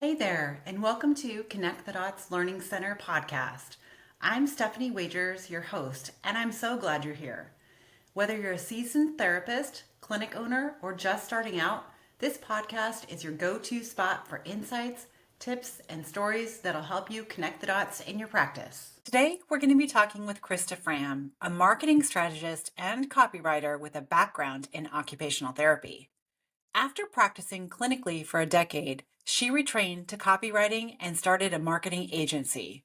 Hey there, and welcome to Connect the Dots Learning Center podcast. I'm Stephanie Wagers, your host, and I'm so glad you're here. Whether you're a seasoned therapist, clinic owner, or just starting out, this podcast is your go to spot for insights, tips, and stories that'll help you connect the dots in your practice. Today, we're going to be talking with Krista Fram, a marketing strategist and copywriter with a background in occupational therapy. After practicing clinically for a decade, she retrained to copywriting and started a marketing agency.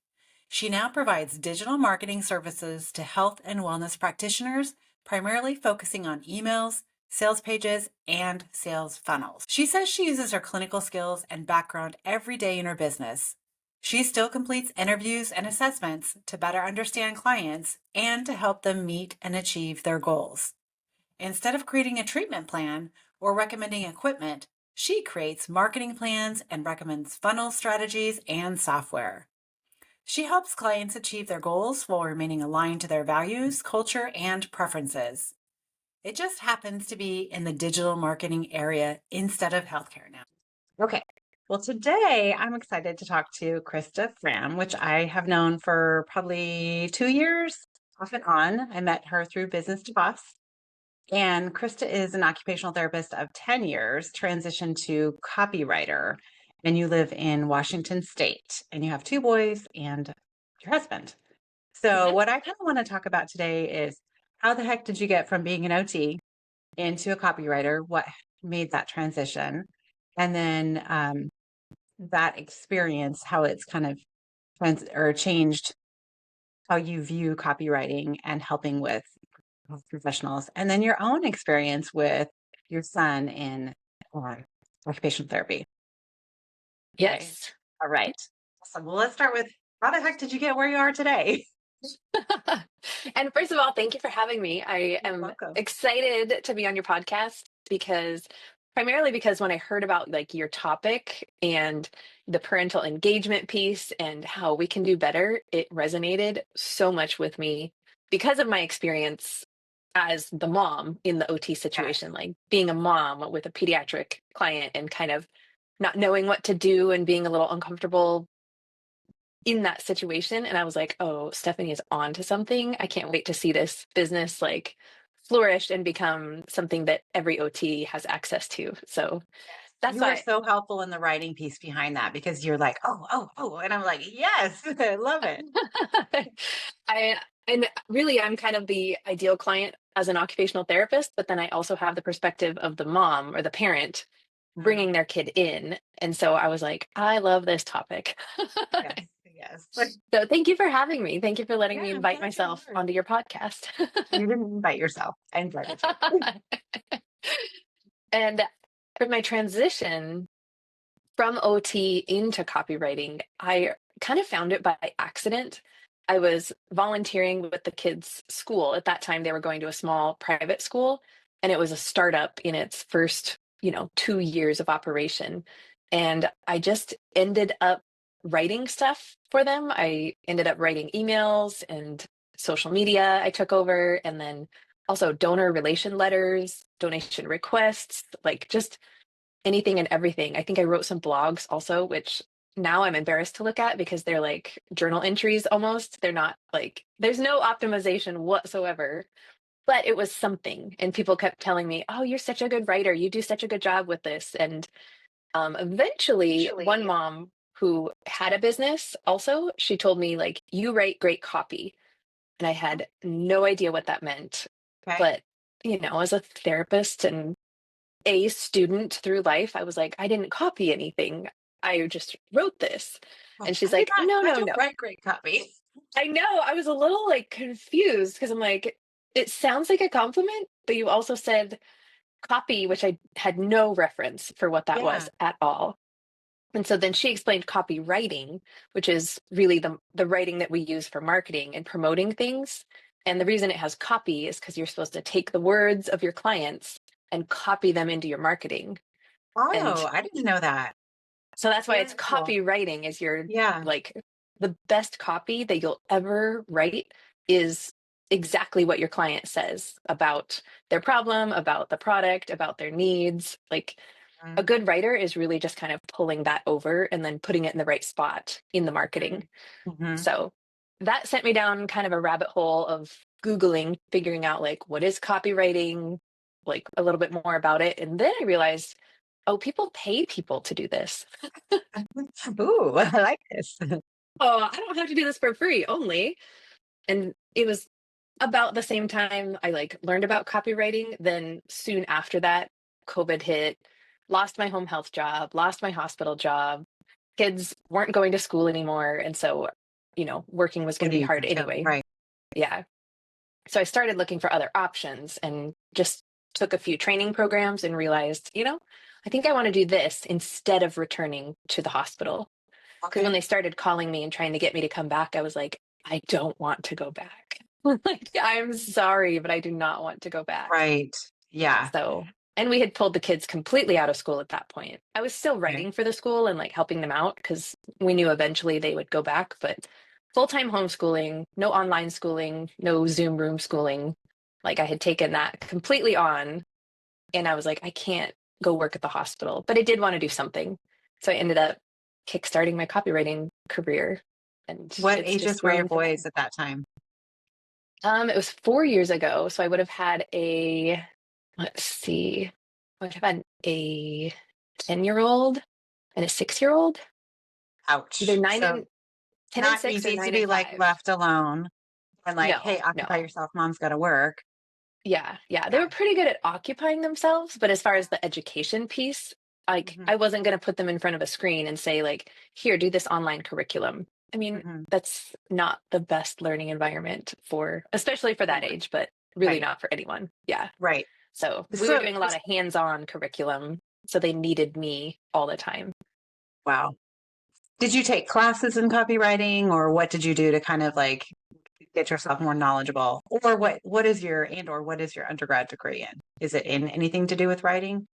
She now provides digital marketing services to health and wellness practitioners, primarily focusing on emails, sales pages, and sales funnels. She says she uses her clinical skills and background every day in her business. She still completes interviews and assessments to better understand clients and to help them meet and achieve their goals. Instead of creating a treatment plan or recommending equipment, she creates marketing plans and recommends funnel strategies and software. She helps clients achieve their goals while remaining aligned to their values, culture, and preferences. It just happens to be in the digital marketing area instead of healthcare now. Okay. Well, today I'm excited to talk to Krista Fram, which I have known for probably 2 years off and on. I met her through Business to Boss. And Krista is an occupational therapist of 10 years, transitioned to copywriter, and you live in Washington State, and you have two boys and your husband. So, what I kind of want to talk about today is how the heck did you get from being an OT into a copywriter? What made that transition? And then that experience, how it's kind of changed how you view copywriting and helping with health professionals, and then your own experience with your son in occupational therapy. Okay. Yes. All right. So, well, let's start with how the heck did you get where you are today? And first of all, thank you for having me. I You're am welcome. excited to be on your podcast primarily because when I heard about like your topic and the parental engagement piece and how we can do better, it resonated so much with me because of my experience as the mom in the OT Yes. situation, like being a mom with a pediatric client and kind of not knowing what to do and being a little uncomfortable in that situation. And I was like, oh, Stephanie is on to something. I can't wait to see this business like flourish and become something that every OT has access to. So that's You were why so helpful in the writing piece behind that because you're like, oh, and I'm like, yes, I love it. I and really I'm kind of the ideal client as an occupational therapist, but then I also have the perspective of the mom or the parent Mm, bringing their kid in. And so I was like, I love this topic. yes, yes. So thank you for having me. Thank you for letting Yeah, me I'm invite glad you're myself here. onto your podcast. You didn't invite yourself. I invited you. And for my transition from OT into copywriting, I kind of found it by accident. I was volunteering with the kids' school. At that time, they were going to a small private school, and it was a startup in its first, 2 years of operation. And I just ended up writing stuff for them. I ended up writing emails and social media I took over, and then also donor relation letters, donation requests, like just anything and everything. I think I wrote some blogs also, which now I'm embarrassed to look at because they're like journal entries almost. They're not like, there's no optimization whatsoever, but it was something. And people kept telling me, oh, you're such a good writer. You do such a good job with this. And eventually, one Actually, mom who had a business also, she told me, like, you write great copy. And I had no idea what that meant. okay. But, as a therapist and a student through life, I was like, I didn't copy anything. I just wrote this. Oh, And she's I did like, not. no, I no, don't no. write great copy. I know. I was a little like confused because I'm like, it sounds like a compliment, but you also said copy, which I had no reference for what that Yeah. was at all. And so then she explained copywriting, which is really the writing that we use for marketing and promoting things. And the reason it has copy is because you're supposed to take the words of your clients and copy them into your marketing. And Oh, I didn't know that. so that's why it's Very cool. copywriting is your Yeah. like the best copy that you'll ever write is exactly what your client says about their problem, about the product, about their needs. Like A good writer is really just kind of pulling that over and then putting it in the right spot in the marketing. Mm-hmm. So that sent me down kind of a rabbit hole of Googling, figuring out like what is copywriting, like a little bit more about it. And then I realized, oh, people pay people to do this. Ooh, I like this. Oh, I don't have to do this for free only. And it was about the same time I like learned about copywriting. Then soon after that, COVID hit, lost my home health job, lost my hospital job. Kids weren't going to school anymore. And so, working was going What to do be you hard do? anyway. Right. Yeah. So I started looking for other options and just took a few training programs and realized, I think I want to do this instead of returning to the hospital. Because when Okay. they started calling me and trying to get me to come back, I was like, I don't want to go back. Like, I'm sorry, but I do not want to go back. Right. Yeah. So, and we had pulled the kids completely out of school at that point. I was still Okay. writing for the school and like helping them out because we knew eventually they would go back, but full-time homeschooling, no online schooling, no Zoom room schooling. Like I had taken that completely on and I was like, I can't go work at the hospital, but I did want to do something. So I ended up kickstarting my copywriting career and What it's just ages were your grown from there. boys at that time? It was 4 years ago. So I would have had let's see, I would have had a 10-year-old and a 6-year-old, either Ouch. nine So and 10 and not 6 or easy to 9 be and like 5. left alone and like, No, hey, occupy no. yourself. Mom's got to work. Yeah, yeah. They Yeah. were pretty good at occupying themselves, but as far as the education piece, like Hmm. I wasn't going to put them in front of a screen and say like, "Here, do this online curriculum." I mean, Hmm. that's not the best learning environment for, especially for that age, but really Right. not for anyone. Yeah. Right. So we were So, doing a lot of hands-on curriculum, so they needed me all the time. wow. Did you take classes in copywriting or what did you do to kind of like get yourself more knowledgeable? Or what is your undergrad degree in? Is it in anything to do with writing?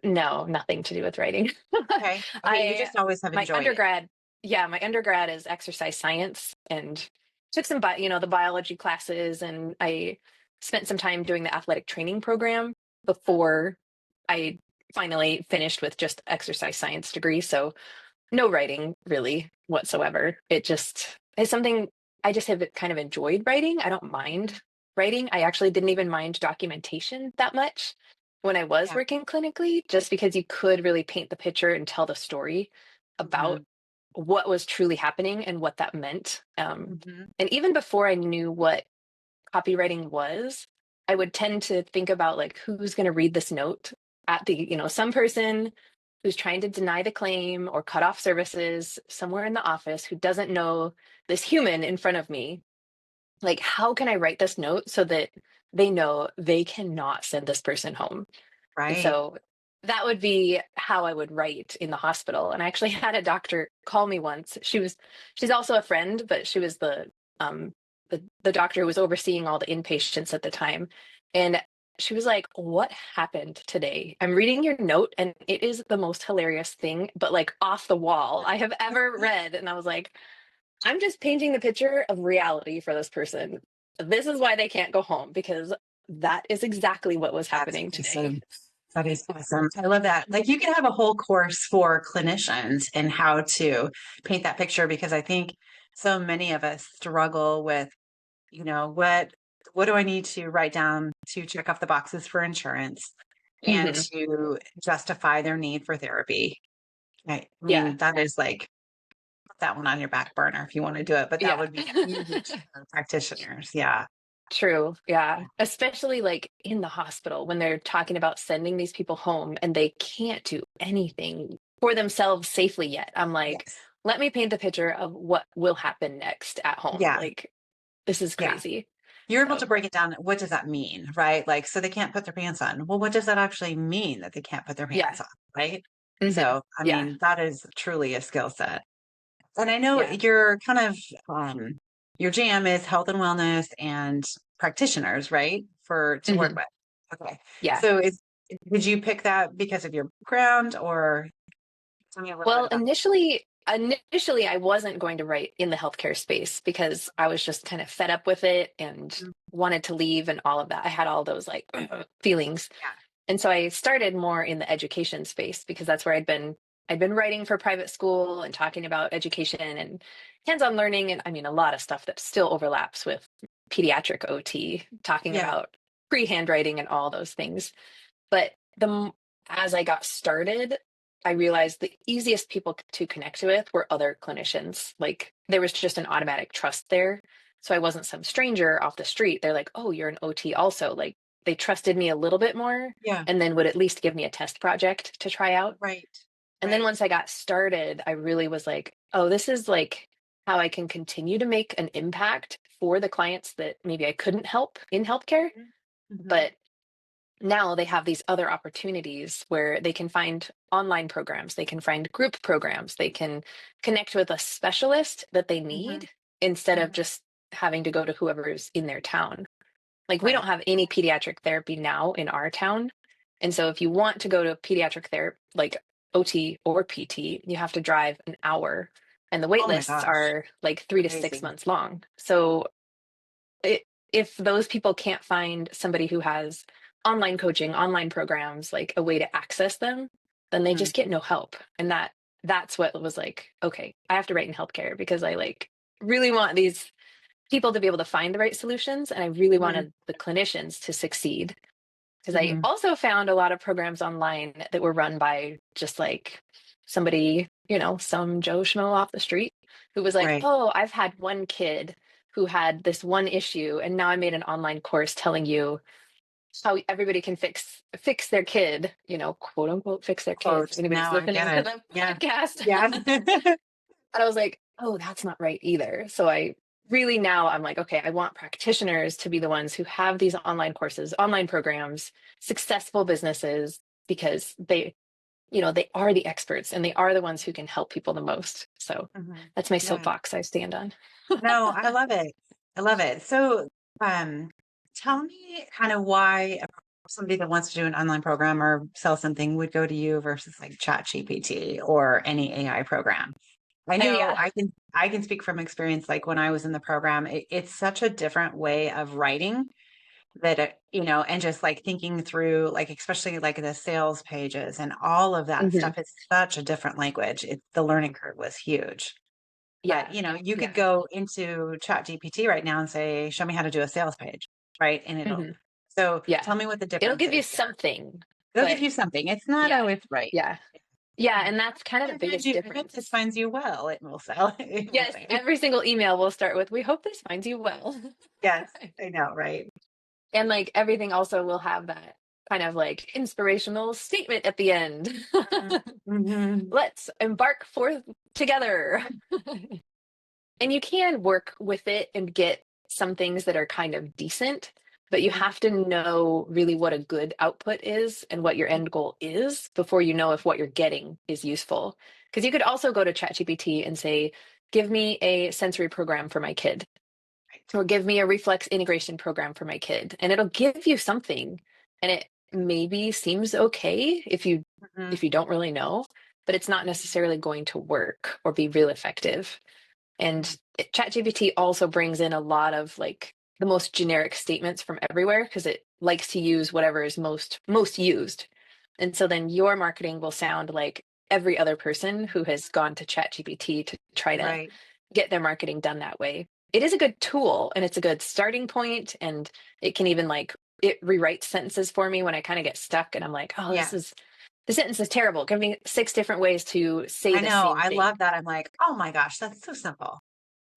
No, nothing to do with writing. Okay. Okay. You I just always have my enjoyed it. undergrad, yeah, my undergrad is exercise science and took some the biology classes and I spent some time doing the athletic training program before I finally finished with just exercise science degree. So no writing really whatsoever. It just is something I just have kind of enjoyed writing. I don't mind writing. I actually didn't even mind documentation that much when I was Yeah. working clinically, just because you could really paint the picture and tell the story Hmm. about what was truly happening and what that meant. Hmm. And even before I knew what copywriting was, I would tend to think about like who's going to read this note at some person who's trying to deny the claim or cut off services somewhere in the office who doesn't know this human in front of me. Like, how can I write this note so that they know they cannot send this person home? And Right. so that would be how I would write in the hospital. And I actually had a doctor call me once. She's also a friend, but she was the doctor who was overseeing all the inpatients at the time. And she was like, "What happened today? I'm reading your note and it is the most hilarious thing, but like off the wall I have ever read." And I was like, I'm just painting the picture of reality for this person. This is why they can't go home because that is exactly what was That's happening today. awesome. That is awesome. I love that. Like you can have a whole course for clinicians and how to paint that picture because I think so many of us struggle with, what do I need to write down to check off the boxes for insurance and Hmm. to justify their need for therapy. Right. I Yeah. mean, that is like put that one on your back burner if you want to do it, but that Yeah. would be huge for practitioners. Yeah. True. Yeah. Especially like in the hospital when they're talking about sending these people home and they can't do anything for themselves safely yet. I'm like, Yes. let me paint the picture of what will happen next at home. Yeah. Like, this is Yeah. crazy. You're able to So, break it down. What does that mean? Right. Like, so they can't put their pants on. Well, what does that actually mean that they can't put their yeah. pants on? Right. Hmm. So, I Yeah. mean, that is truly a skill set. And I know Yeah. you're kind of, your jam is health and wellness and practitioners, right? To work Hmm. with. Okay. Yeah. So did you pick that because of your background or tell me a little bit Well, about initially I wasn't going to write in the healthcare space because I was just kind of fed up with it and that? wanted to leave and all of that. I had all those like feelings. And so I started more in the education space because that's where I'd been writing for private school and talking about education and hands-on learning. And I mean, a lot of stuff that still overlaps with pediatric OT, talking Yeah. about pre-handwriting and all those things. But as I got started, I realized the easiest people to connect with were other clinicians. Like there was just an automatic trust there. So I wasn't some stranger off the street. They're like, oh, you're an OT also. Like they trusted me a little bit more Yeah. and then would at least give me a test project to try out. Right. And then Right. once I got started, I really was like, oh, this is like how I can continue to make an impact for the clients that maybe I couldn't help in healthcare. Mm-hmm. But now they have these other opportunities where they can find online programs, they can find group programs, they can connect with a specialist that they Mm-hmm. need instead of Hmm. just having to go to whoever's in their town. Like we don't Right. have any pediatric therapy now in our town. And so if you want to go to pediatric therapy, like OT or PT, you have to drive an hour. And the wait Oh my lists gosh. are like 3 to 6 Crazy. months long. So it, if those people can't find somebody who has online coaching, online programs, like a way to access them, then they Hmm. just get no help. And that's what was like, okay, I have to write in healthcare because I like really want these people to be able to find the right solutions. And I really Hmm. wanted the clinicians to succeed. Because I Hmm. also found a lot of programs online that were run by just like somebody, some Joe Schmo off the street who was like, Right. oh, I've had one kid who had this one issue, and now I made an online course telling you how everybody can fix their kid, quote unquote, fix their kid. If Quote. anybody's Now I get listening to it. the Yeah. podcast. Yeah. And I was like, oh, that's not right either. So I really now I'm like, okay, I want practitioners to be the ones who have these online courses, online programs, successful businesses, because they are the experts and they are the ones who can help people the most. So Hmm. that's my Yeah. soapbox I stand on. No, I love it. I love it. So, um, tell me kind of why somebody that wants to do an online program or sell something would go to you versus like ChatGPT or any AI program. I know Yeah. I can speak from experience. Like when I was in the program, it's such a different way of writing that and just like thinking through, like especially like the sales pages and all of that Hmm. stuff. It's such a different language. The learning curve was huge. But Yeah. you could Yeah. go into Chat GPT right now and say, show me how to do a sales page, right? And Hmm. so Yeah. tell me what the It'll difference give you is there. something, It'll give but you something. It's not yeah. always right. Yeah. Yeah. Mhm. And that's kind of the biggest I hope this difference. finds you well. It will sell. It will Yes. say. Every single email will start with, we hope this finds you well. Yes, I know, right? And like everything also will have that kind of like inspirational statement at the end. Hmm. Let's embark forth together. And you can work with it and get some things that are kind of decent, but you have to know really what a good output is and what your end goal is before you know if what you're getting is useful. Because you could also go to ChatGPT and say, give me a sensory program for my kid, or give me a reflex integration program for my kid. And it'll give you something. And it maybe seems okay Hmm. if you don't really know, but it's not necessarily going to work or be real effective. And ChatGPT also brings in a lot of like the most generic statements from everywhere because it likes to use whatever is most used. And so then your marketing will sound like every other person who has gone to ChatGPT to try to Right. get their marketing done that way. It is a good tool and it's a good starting point, and it can even like it rewrites sentences for me when I kind of get stuck and I'm like, oh, Yeah. the sentence is terrible. Give me 6 different ways to say I the know. same I thing. love that. I'm like, oh my gosh, that's so simple.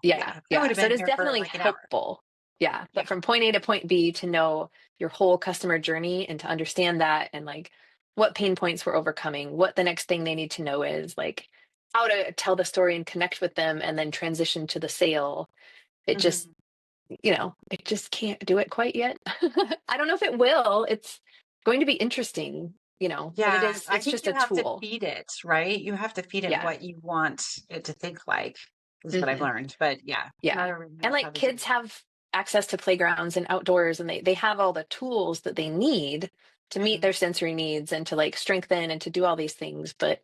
Yeah, Yeah. I would yeah. have So it been is here for definitely like an hour. helpful. Yeah. Yeah. But from point A to point B to know your whole customer journey and to understand that and like what pain points we're overcoming, what the next thing they need to know is, like how to tell the story and connect with them and then transition to the sale. It just, Mhm. it just can't do it quite yet. I don't know if it will. It's going to be interesting, but Yeah, I it's think just you a have to tool. feed it, right? You have to feed it Yeah. what you want it to think like, is what I've Hmm. learned. But yeah, not Yeah. everyone And knows how like to do kids have access to playgrounds and outdoors, and they have all the tools that they need to it. meet Mhm. their sensory needs and to like strengthen and to do all these things. But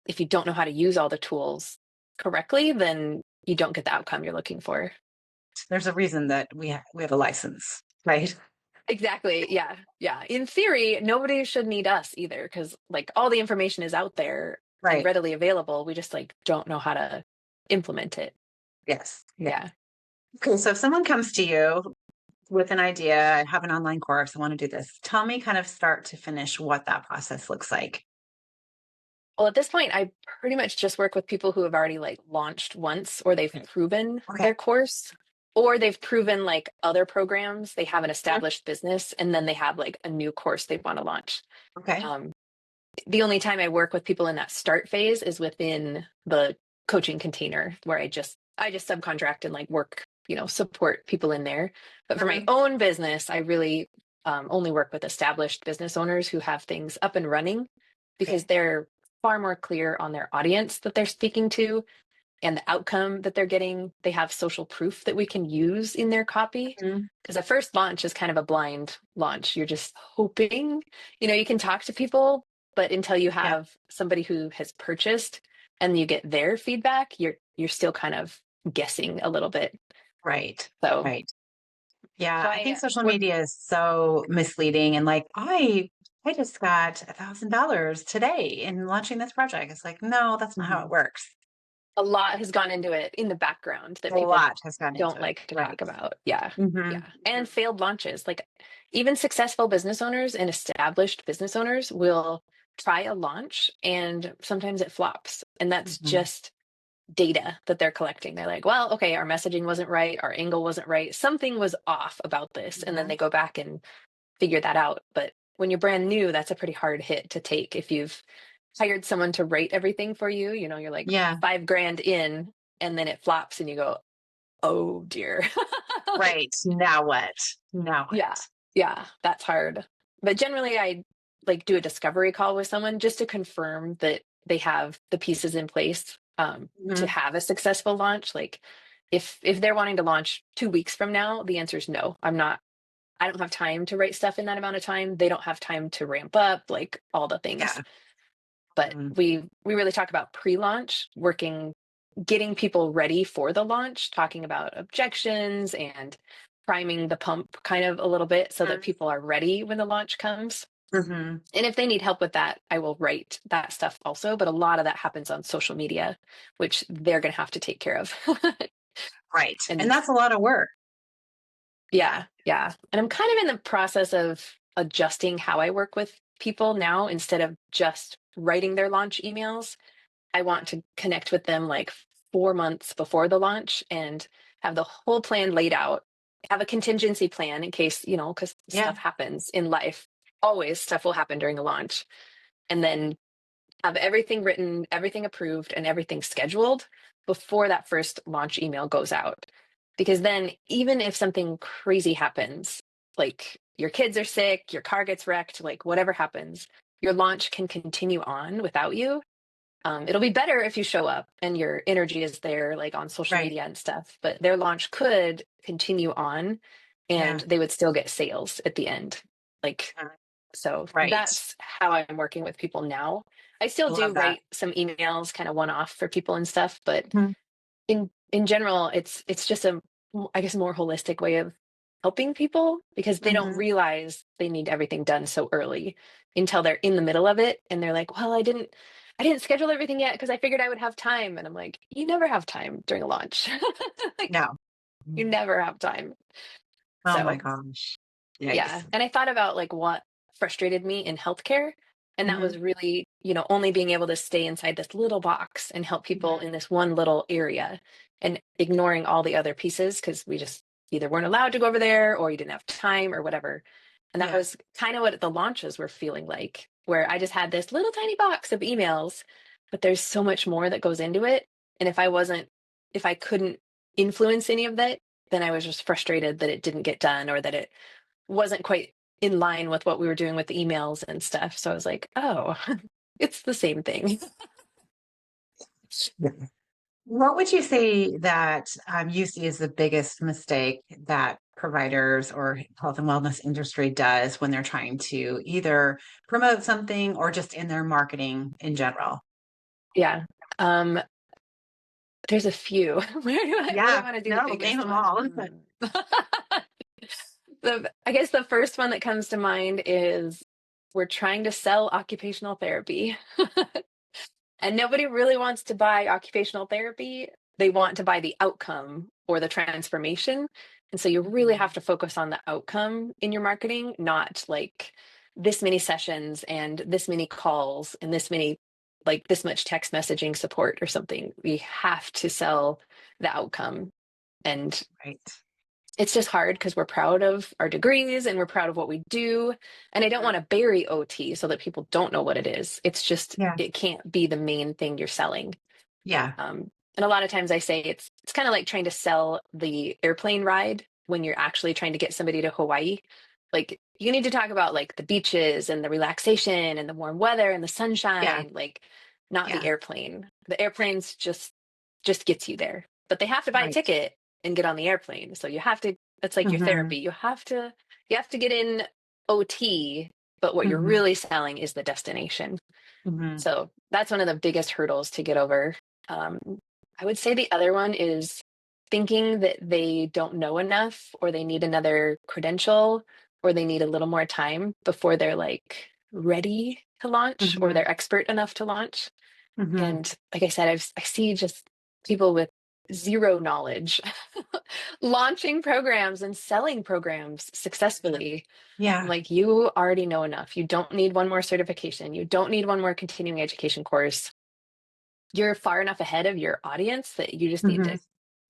if you don't know how to use all the tools correctly, then you don't get the outcome you're looking for. There's a reason that we have a license, right? Exactly. Yeah. Yeah. In theory, nobody should need us either because like all the information is out there and Right. readily available. We just like don't know how to implement it. Yes. Yeah. Yeah. Okay. So if someone comes to you with an idea, I have an online course, I want to do this. Tell me kind of start to finish what that process looks like. Well, at this point, I pretty much just work with people who have already like launched once or they've Okay. proven Okay. their course or they've proven like other programs. They have an Mhm. established business and then they have like a new course they want to launch. Okay. Um, the only time I work with people in that start phase is within the coaching container where I just subcontract and like work, support people in there. But for my Mhm. own business, I really only work with established business owners who have things up and running because Okay. they're far more clear on their audience that they're speaking to and the outcome that they're getting. They have social proof that we can use in their copy. Mhm. Because a first launch is kind of a blind launch. You're just hoping, you can talk to people, but until you Yeah. have somebody who has purchased and you get their feedback, you're still kind of guessing a little bit. Right. So, Right. Yeah. so I think I social work media is so misleading and like I just got $1,000 today in launching this project. It's like, no, that's not how it Mhm. works. A lot has gone into it in the background that A people lot has gone don't into it. like to Right. talk about. Yeah. Hmm. Yeah. And failed launches. Like even successful business owners and established business owners will try a launch and sometimes it flops. And that's Hmm. just data that they're collecting. They're like, well, okay, our messaging wasn't right, our angle wasn't right, something was off about this. And then Hmm. they go back and figure that out. But when you're brand new, that's a pretty hard hit to take. If you've hired someone to write everything for you, you're like Yeah. 5 grand in, and then it flops, and you go, "Oh dear." Like, Right. Now what? Now yeah, what? yeah, that's hard. But generally, I like do a discovery call with someone just to confirm that they have the pieces in place to Hmm. have a successful launch. Like, if they're wanting to launch 2 weeks from now, the answer is no. I'm not. I don't have time to write stuff in that amount of time. They don't have time to ramp up, like all the things. Yeah. But Mhm. we really talk about pre-launch, getting people ready for the launch, talking about objections and priming the pump kind of a little bit so that people are ready when the launch comes. Mhm. And if they need help with that, I will write that stuff also. But a lot of that happens on social media, which they're going to have to take care of. Right. And And that's a lot of work. Yeah. yeah, yeah. And I'm kind of in the process of adjusting how I work with people now instead of just writing their launch emails. I want to connect with them like 4 months before the launch and have the whole plan laid out, have a contingency plan in case, because Yeah. stuff happens in life. Always stuff will happen during a launch. And then have everything written, everything approved, and everything scheduled before that first launch email goes out. Because then, even if something crazy happens, like your kids are sick, your car gets wrecked, like whatever happens, your launch can continue on without you. It'll be better if you show up and your energy is there, like on social Right. media and stuff, but their launch could continue on and Yeah. they would still get sales at the end. Like, Uh, so Right. that's how I'm working with people now. I I still do love that. write some emails kind of one off for people and stuff, but Mhm. in general, it's just I guess more holistic way of helping people because they don't Mhm. realize they need everything done so early until they're in the middle of it and they're like, well, I didn't schedule everything yet because I figured I would have time. And I'm like, you never have time during a launch. Like No. you Mhm. never have time. Oh my So gosh. yeah. Yikes. And I thought about like what frustrated me in healthcare. And that Mhm. was really, only being able to stay inside this little box and help people Mhm. in this one little area and ignoring all the other pieces because we just either weren't allowed to go over there or you didn't have time or whatever. And that Yeah. was kind of what the launches were feeling like, where I just had this little tiny box of emails, but there's so much more that goes into it. And if I couldn't influence any of that, then I was just frustrated that it didn't get done or that it wasn't quite in line with what we were doing with the emails and stuff. So I was like, oh, it's the same thing. Yeah. What would you say that you see as the biggest mistake that providers or health and wellness industry does when they're trying to either promote something or just in their marketing in general? Yeah. Um, there's a few. Where do I Yeah. want to do the No, name biggest them one? all. Hmm. I guess the first one that comes to mind is we're trying to sell occupational therapy. And nobody really wants to buy occupational therapy. They want to buy the outcome or the transformation. And so you really have to focus on the outcome in your marketing, not like this many sessions and this many calls and this many, like this much text messaging support or something. We have to sell the outcome. And Right. it's just hard because we're proud of our degrees and we're proud of what we do. And I don't want to bury OT so that people don't know what it is. It's just, Yeah. it can't be the main thing you're selling. Yeah. And a lot of times I say it's kind of like trying to sell the airplane ride when you're actually trying to get somebody to Hawaii. Like you need to talk about like the beaches and the relaxation and the warm weather and the Yeah. sunshine, like not the Yeah. airplane. The airplane's just gets you there. But they have to buy a Right. ticket and get on the airplane. So you have to, that's like your Mm-hmm. therapy. You have to get in OT, but what you're Mm-hmm. really selling is the destination. Mm-hmm. So that's one of the biggest hurdles to get over. Um, I would say the other one is thinking that they don't know enough or they need another credential or they need a little more time before they're like ready to launch or Mm-hmm. they're expert enough to launch. Mm-hmm. And like I said, I see just people with zero knowledge launching programs and selling programs successfully. I'm Yeah. like, you already know enough. You don't need one more certification. You don't need one more continuing education course. You're far enough ahead of your audience that you just need Mm-hmm. to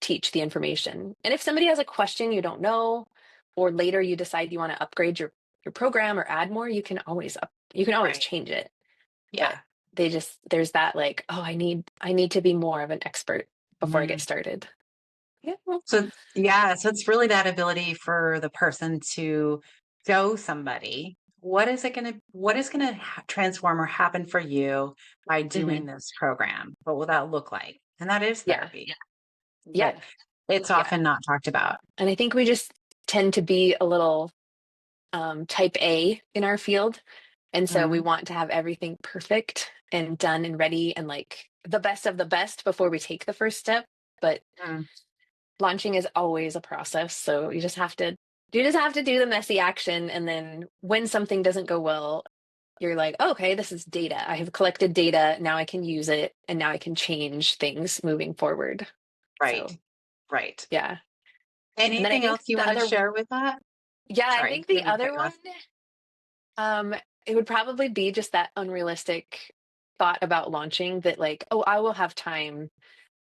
teach the information. And if somebody has a question you don't know, or later you decide you want to upgrade your program or add more, you can always Right. change it. But Yeah. there's that like, oh, I need to be more of an expert before I get Mm-hmm. started. Yeah. Well, So yeah, so it's really that ability for the person to show somebody what is gonna transform or happen for you by mhm. doing this program. What will that look like? And that is Yeah. therapy, but Yeah. it's Yeah. often not talked about. And I think we just tend to be a little type A in our field. And so we Mm, want to have everything perfect and done and ready and like the best of the best before we take the first step. But mm, launching is always a process. So you just have to do the messy action. And then when something doesn't go well, you're like, oh, okay, this is data. I have collected data. Now I can use it and now I can change things moving forward. right, So right. yeah. And then I Anything think else you the want to other, share with that? yeah, I Sorry, think the didn't mean to cut other you one, off. um, it would probably be just that unrealistic thought about launching that like, oh, I will have time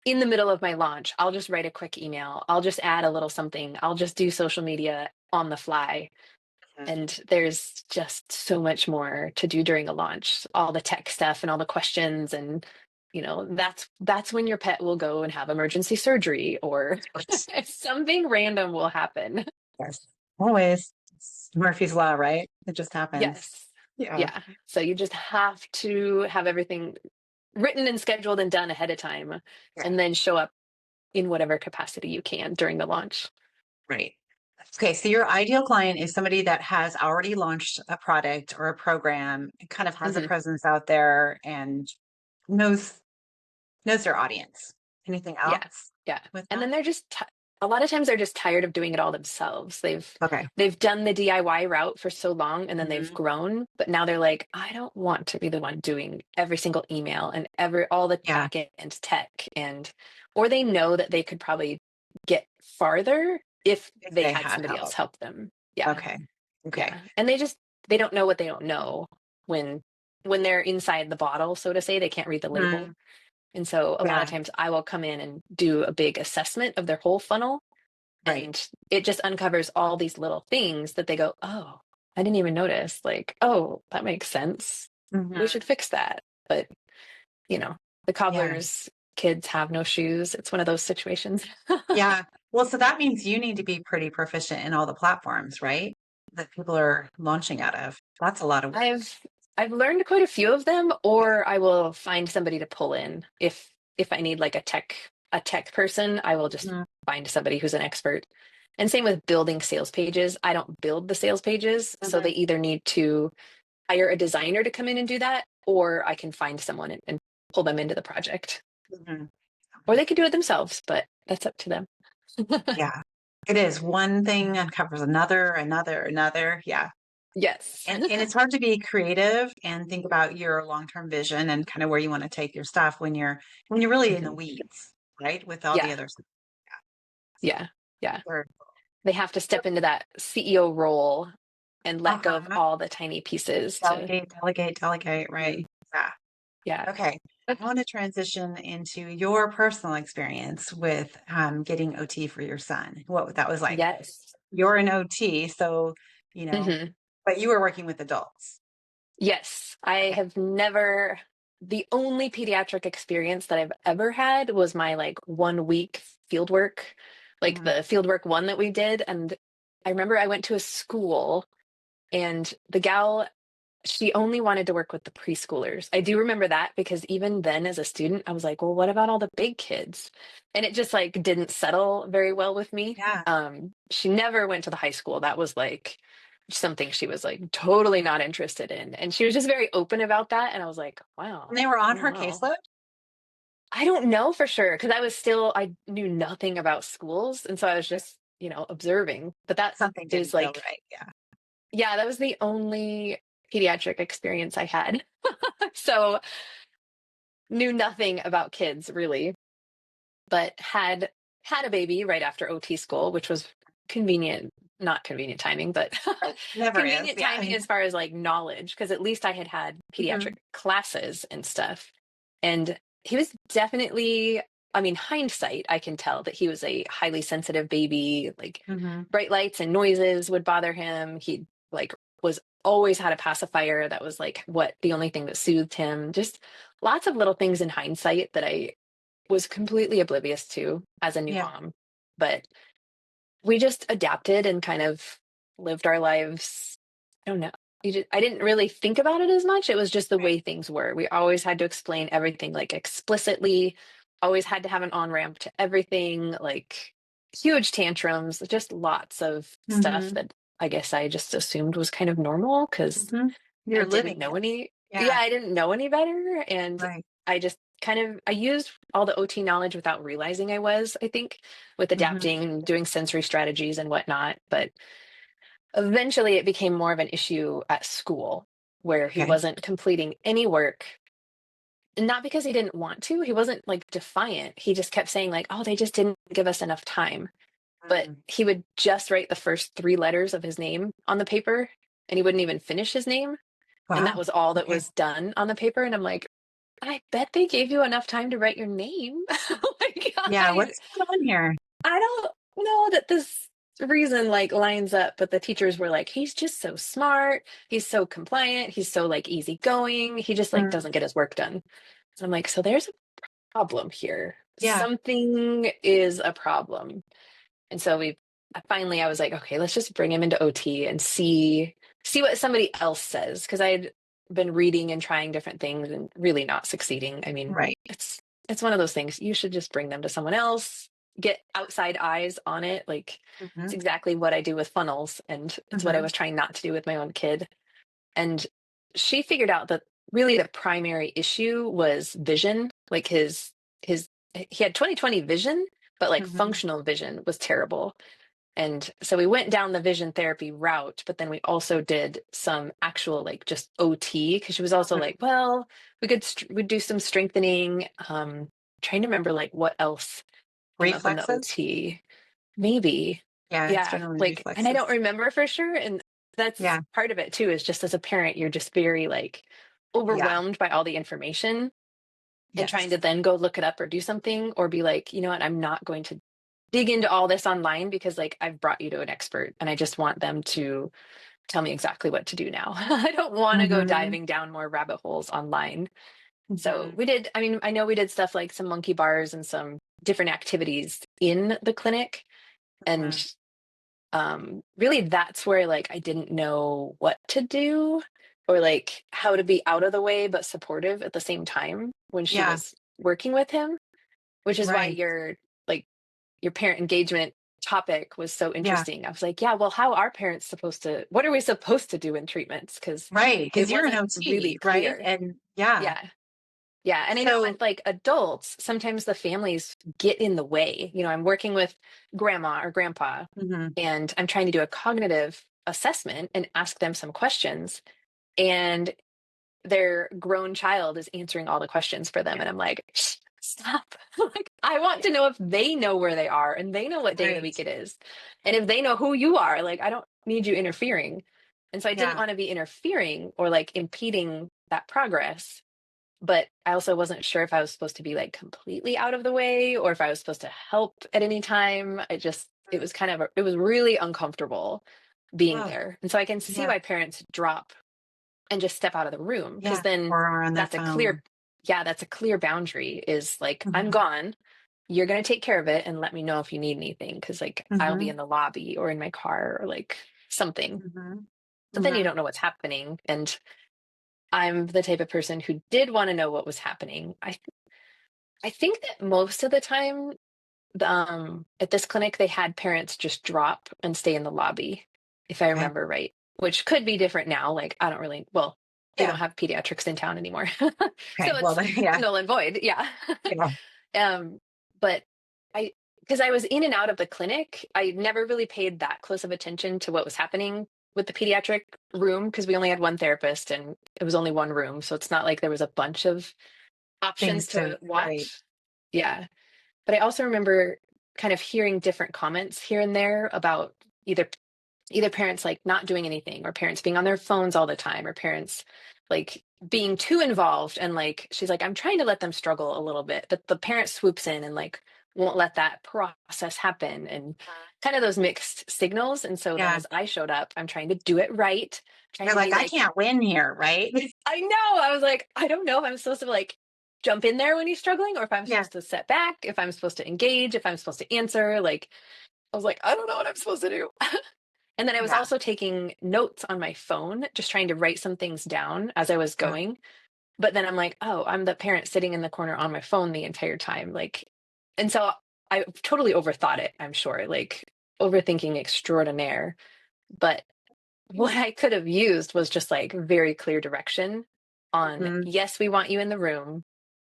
in the middle of my launch. I'll just write a quick email. I'll just add a little something. I'll just do social media on the fly. Mm, And there's just so much more to do during a launch, all the tech stuff and all the questions. And, that's when your pet will go and have emergency surgery or yes, something random will happen. yes. Always. It's Murphy's Law, right? It just happens. Yes. Yeah. Yeah. So you just have to have everything written and scheduled and done ahead of time Yeah. and then show up in whatever capacity you can during the launch. Right. Okay, so your ideal client is somebody that has already launched a product or a program, and kind of has a Mhm. presence out there and knows knows their audience. Anything Yeah. else Yeah. with And that? then a lot of times they're just tired of doing it all themselves. Okay. They've done the DIY route for so long and then they've Mhm. grown, but now they're like, I don't want to be the one doing every single email and all the Yeah, back end tech or they know that they could probably get farther if if they they had had somebody else help. help them. Yeah. Okay. Okay. Yeah. And they don't know what they don't know when they're inside the bottle, so to say, they can't read the label. Mm, And so a lot of yeah, times I will come in and do a big assessment of their whole funnel. right. And it just uncovers all these little things that they go, oh, I didn't even notice. Like, oh, that makes sense. We Mhm. should fix that. But, you know, the Yeah. cobbler's kids have no shoes. It's one of those situations. Yeah. Well, so that means you need to be pretty proficient in all the platforms, right? That people are launching out of. That's a lot of work. I've I've learned quite a few of them, or I will find somebody to pull in if I need like a tech person, I will just Mhm. find somebody who's an expert. And same with building sales pages. I don't build the sales pages, so they Mhm. either need to hire a designer to come in and do that, or I can find someone and pull them into the project. Mhm. Or they could do it themselves, but that's up to them. Yeah. It is. One thing uncovers another. Yeah. Yes. And it's hard to be creative and think about your long-term vision and kind of where you want to take your stuff when you're really in the Mhm. weeds, right? With all the Yeah. other stuff. Yeah. Yeah. Or, They have to step into that CEO role and let go of uh-huh. all the tiny pieces to, Delegate. Right. Mhm. Yeah. Yeah. Okay. I want to transition into your personal experience with getting OT for your son, what that was like. Yes. You're an OT, so, you know, Hmm. but you were working with adults. Yes. I Okay. have never, the only pediatric experience that I've ever had was my like 1 week field work, like Mhm. the field work one that we did. And I remember I went to a school and the gal, she only wanted to work with the preschoolers. I do remember that because even then as a student, I was like, well, what about all the big kids? And it just like didn't settle very well with me. Yeah. She never went to the high school. That was like something she was like totally not interested in. And she was just very open about that. And I was like, And wow, they were I on don't her know. caseload? I don't know for sure because I knew nothing about schools. And so I was just, observing. But that Something is didn't feel like, right. Yeah. yeah, that was the only pediatric experience I had. So knew nothing about kids really, but had a baby right after OT school, which was convenient, not convenient timing, but Never is. convenient Yeah. timing as far as like knowledge, because at least I had had pediatric Mhm. classes and stuff. And he was definitely, I mean, hindsight, I can tell that he was a highly sensitive baby, like Mhm. bright lights and noises would bother him. He like was always had a pacifier that was like what the only thing that soothed him. Just lots of little things in hindsight that I was completely oblivious to as a new Yeah. mom. But we just adapted and kind of lived our lives. I don't know. I didn't really think about it as much. It was just the Right. way things were. We always had to explain everything like explicitly, always had to have an on ramp to everything, like huge tantrums, just lots of stuff Mhm. that I guess I just assumed was kind of normal because Mhm. I You're didn't living know it. any, yeah, Yeah. I didn't know any better. And Right. I just kind of, I used all the OT knowledge without realizing I think, with Mhm. adapting and doing sensory strategies and whatnot. But eventually it became more of an issue at school where he Okay. wasn't completing any work. And not because he didn't want to, he wasn't like defiant. He just kept saying, like, oh, they just didn't give us enough time. But Mm. he would just write the first three letters of his name on the paper and he wouldn't even finish his name. And that Wow. was all that Okay. was done on the paper. And I'm like, I bet they gave you enough time to write your name. Like, Yeah. What's going on here? I don't know that this reason like lines up, but the teachers were like, he's just so smart. He's so compliant. He's so like easygoing. He just like Mm. doesn't get his work done. So I'm like, so there's a problem here. Yeah. Something is a problem. And so finally I was like, okay, let's just bring him into OT and see what somebody else says. Because I'd been reading and trying different things and really not succeeding. I mean, Right. it's one of those things. You should just bring them to someone else, get outside eyes on it. Like it's Mhm. exactly what I do with funnels, and it's what I Mhm. was trying not to do with my own kid. And she figured out that really the primary issue was vision. Like his he had 20/20 vision, but like Mhm. functional vision was terrible. And so we went down the vision therapy route, but then we also did some actual like just OT because she was also Mhm. like, well, we'd do some strengthening. Trying to remember like what else came up in the Reflexes. OT. Maybe. Yeah. It's Yeah. generally Like, and I reflexes. don't remember for sure. And that's Yeah. part of it too, is just as a parent, you're just very like Yeah. overwhelmed by all the information and trying Yes. to then go look it up or do something or be like, you know what, I'm not going to dig into all this online because like I've brought you to an expert and I just want them to tell me exactly what to do now. I don't want to go Mhm. diving down more rabbit holes online. So Mhm. we did, I mean, I know we did stuff like some monkey bars and some different activities in the clinic. And Mhm. really that's where like I didn't know what to do or like how to be out of the way but supportive at the same time when she Yeah. was working with him, which is why Right. like your parent engagement topic was so Yeah. interesting. I was like, yeah, well, how are parents supposed to, what are we supposed to do in treatments? Because Right. Because it you're an wasn't really OT, right? clear. And yeah. Yeah. Yeah. And I know So, with like adults, sometimes the families get in the way. I'm working with grandma or grandpa mhm, and I'm trying to do a cognitive assessment and ask them some questions. And their grown child is answering all the questions for them. yeah, And I'm like, "Shh, stop." Like, I want to know if they know where they are and they know what day of the right. week it is. And if they know who you are, like, I don't need you interfering. And so I didn't Yeah, want to be interfering or like impeding that progress. But I also wasn't sure if I was supposed to be like completely out of the way or if I was supposed to help at any time. It was it was really uncomfortable being oh, there. And so I can see yeah, why parents drop and just step out of the room because yeah, then or on their that's a clear, phone. yeah, that's a clear boundary is like, I'm Mhm, gone. You're going to take care of it and let me know if you need anything. Cause like I'll be mhm, in the lobby or in my car or like something. mhm, But then you mhm, don't know what's happening. And I'm the type of person who did want to know what was happening. I think that most of the time, at this clinic, they had parents just drop and stay in the lobby, if I okay, remember right, which could be different now. Like, I don't really, well, they yeah, don't have pediatrics in town anymore. okay, So well, it's then, yeah, null and void. Yeah. yeah, Um, but because I was in and out of the clinic, I never really paid that close of attention to what was happening with the pediatric room because we only had one therapist and it was only one room. So it's not like there was a bunch of options things to to right, watch. Yeah. But I also remember kind of hearing different comments here and there about either parents like not doing anything or parents being on their phones all the time or parents like being too involved and like she's like I'm trying to let them struggle a little bit but the parent swoops in and like won't let that process happen and kind of those mixed signals and so then yeah. as I showed up I'm trying to do it right trying You're to be like, "I like can't win here," right? I know. I was like, I don't know if I'm supposed to like jump in there when he's struggling or if I'm Yeah, supposed to step back, if I'm supposed to engage, if I'm supposed to answer. Like, I was like, I don't know what I'm supposed to do. And then I was yeah, also taking notes on my phone, just trying to write some things down as I was yeah, going. But then I'm like, oh, I'm the parent sitting in the corner on my phone the entire time. Like, and so I totally overthought it, I'm sure, like overthinking extraordinaire. But what I could have used was just like very clear direction on, mhm, yes, we want you in the room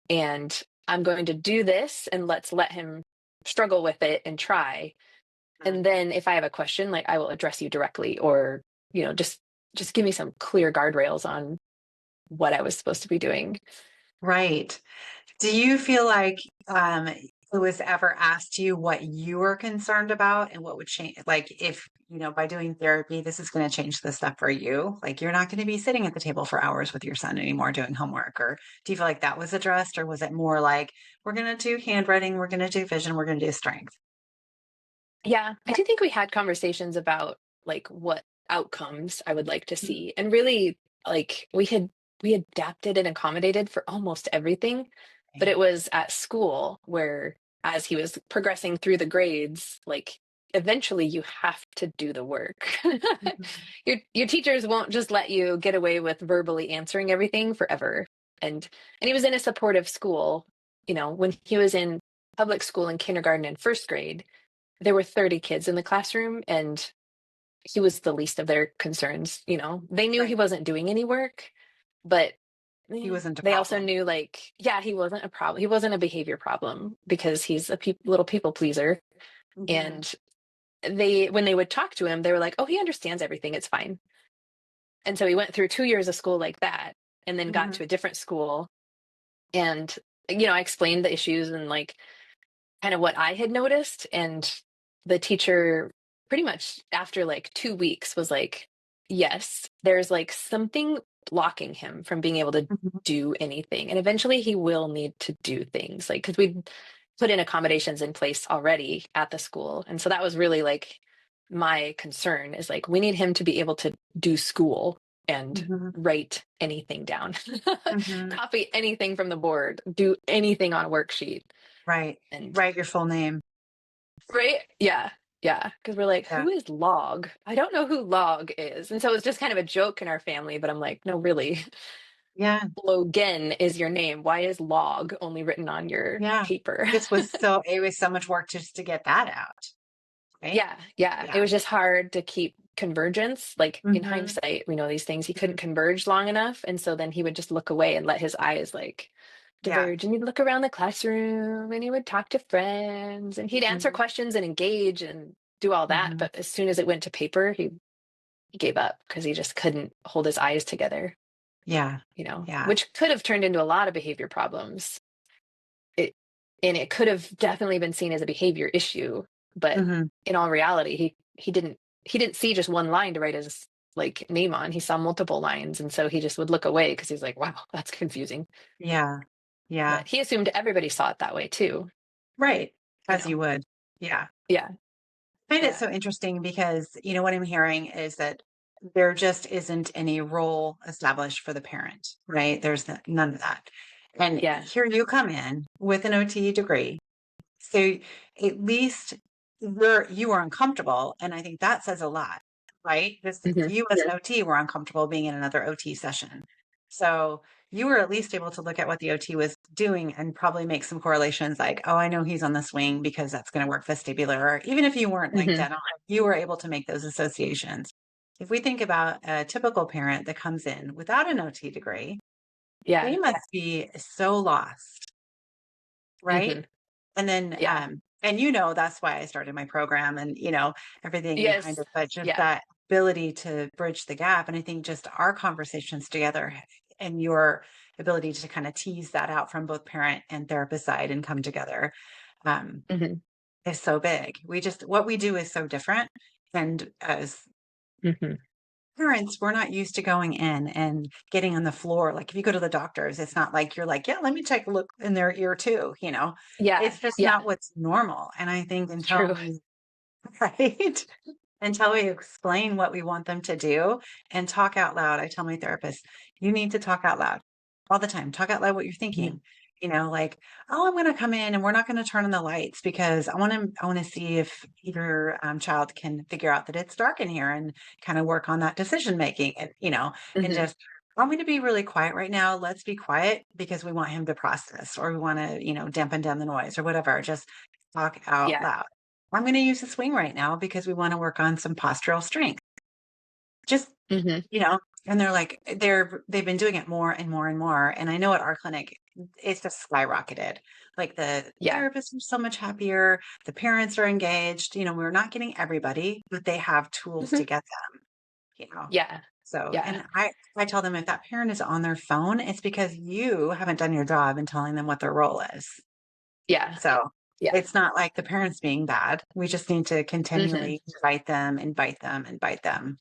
and I'm going to do this and let's let him struggle with it and try. mhm. And then if I have a question, like I will address you directly or, just give me some clear guardrails on what I was supposed to be doing. Right. Do you feel like, it was ever asked you what you were concerned about and what would change? Like, if, by doing therapy, this is going to change the stuff for you. Like, you're not going to be sitting at the table for hours with your son anymore doing homework. Or do you feel like that was addressed? Or was it more like, we're going to do handwriting, we're going to do vision, we're going to do strength? Yeah, I do think we had conversations about like what outcomes I would like to Mhm. see. And really like we adapted and accommodated for almost everything, but Okay. it was at school where as he was progressing through the grades, like eventually you have to do the work. Mhm. Your teachers won't just let you get away with verbally answering everything forever. And he was in a supportive school, when he was in public school in kindergarten and first grade there were 30 kids in the classroom and he was the least of their concerns. They knew he Right. wasn't doing any work, but He wasn't a they also problem. knew like, yeah, he wasn't a problem. He wasn't a behavior problem because he's a little people pleaser. Hmm. And when they would talk to him, they were like, oh, he understands everything. It's fine. And so he went through 2 years of school like that and then got Hmm. to a different school. And, I explained the issues and like kind of what I had noticed. And the teacher pretty much after like 2 weeks was like, yes, there's like something blocking him from being able to Hmm. do anything. And eventually he will need to do things like, because we put in accommodations in place already at the school. And so that was really like my concern is like, we need him to be able to do school and Hmm. write anything down, Hmm. copy anything from the board, do anything on a worksheet. Right. And Write your full name. right? Yeah. Yeah. Because we're like, Yeah. who is Log? I don't know who Log is. And so it's just kind of a joke in our family, but I'm like, no, really. Yeah. Logan is your name. Why is Log only written on your Yeah. paper? It was so much work just to get that out. Right. Yeah. Yeah. It Yeah. was just hard to keep convergence. Like in Hmm. hindsight, we know these things. He couldn't converge long enough. And so then he would just look away and let his eyes like diverge, and he'd look around the classroom and he would talk to friends and he'd answer Mhm. questions and engage and do all that. Mhm. But as soon as it went to paper, he gave up because he just couldn't hold his eyes together, Yeah. Yeah. which could have turned into a lot of behavior problems. It, and it could have definitely been seen as a behavior issue, but Mhm. in all reality, he didn't see just one line to write his like name on. He saw multiple lines, and so he just would look away because he's like, "Wow, that's confusing." Yeah. Yeah. But he assumed everybody saw it that way too, Right. you As you know. would. Yeah. Yeah, I find it yeah, so interesting because, what I'm hearing is that there just isn't any role established for the parent, right? There's none of that. And yeah. here you come in with an OT degree. So at least you are uncomfortable. And I think that says a lot, right? This Hmm. you as an OT were uncomfortable being in another OT session. So you were at least able to look at what the OT was doing and probably make some correlations like, oh, I know he's on the swing because that's going to work vestibular. Or even if you weren't like Hmm. dead on, you were able to make those associations. If we think about a typical parent that comes in without an OT degree, they Yeah. must be so lost, Hmm. right? And then, Yeah. and that's why I started my program and, everything behind Yes. it, but just Yeah. that ability to bridge the gap. And I think just our conversations together and your ability to kind of tease that out from both parent and therapist side and come together, um, Hmm. is so big. What we do is so different. And as Hmm. parents, we're not used to going in and getting on the floor. Like if you go to the doctors, it's not like you're like, yeah, let me take a look in their ear too. Yeah. It's just Yeah. not what's normal. And I think It's until true. we, right, until we explain what we want them to do and talk out loud, I tell my therapist, you need to talk out loud all the time. Talk out loud what you're Hmm. thinking. Like, oh, I'm going to come in and we're not going to turn on the lights because I want to see if your child can figure out that it's dark in here and kind of work on that decision making and Hmm. just, want me to be really quiet right now. Let's be quiet because we want him to process or we want to, dampen down the noise or whatever. Just talk out Yeah. loud. I'm going to use the swing right now because we want to work on some postural strength. Just, Hmm. you know, and they're like, they've been doing it more and more and more. And I know at our clinic, it's just skyrocketed. Like the Yeah. therapists are so much happier. The parents are engaged. We're not getting everybody, but they have tools Hmm. to get them. Yeah. So, Yeah. and I tell them if that parent is on their phone, it's because you haven't done your job in telling them what their role is. Yeah. So Yeah. it's not like the parents being bad. We just need to Hmm. continually invite them, invite them, invite them.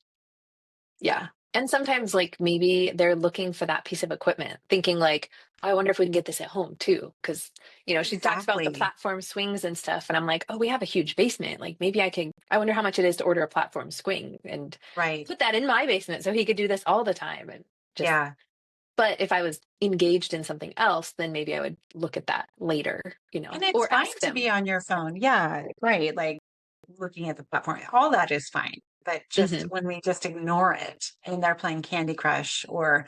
Yeah, Yeah. And sometimes, like, maybe they're looking for that piece of equipment, thinking, like, "Oh, I wonder if we can get this at home too." Because, she talks about the exactly. platform swings and stuff. And I'm like, "Oh, we have a huge basement. Like, maybe I wonder how much it is to order a platform swing and Right. put that in my basement so he could do this all the time." And just, Yeah. but if I was engaged in something else, then maybe I would look at that later, And it's or fine ask to them. be on your phone. Yeah. Right. Like looking at the platform, all that is fine. But just Hmm. when we just ignore it and they're playing Candy Crush or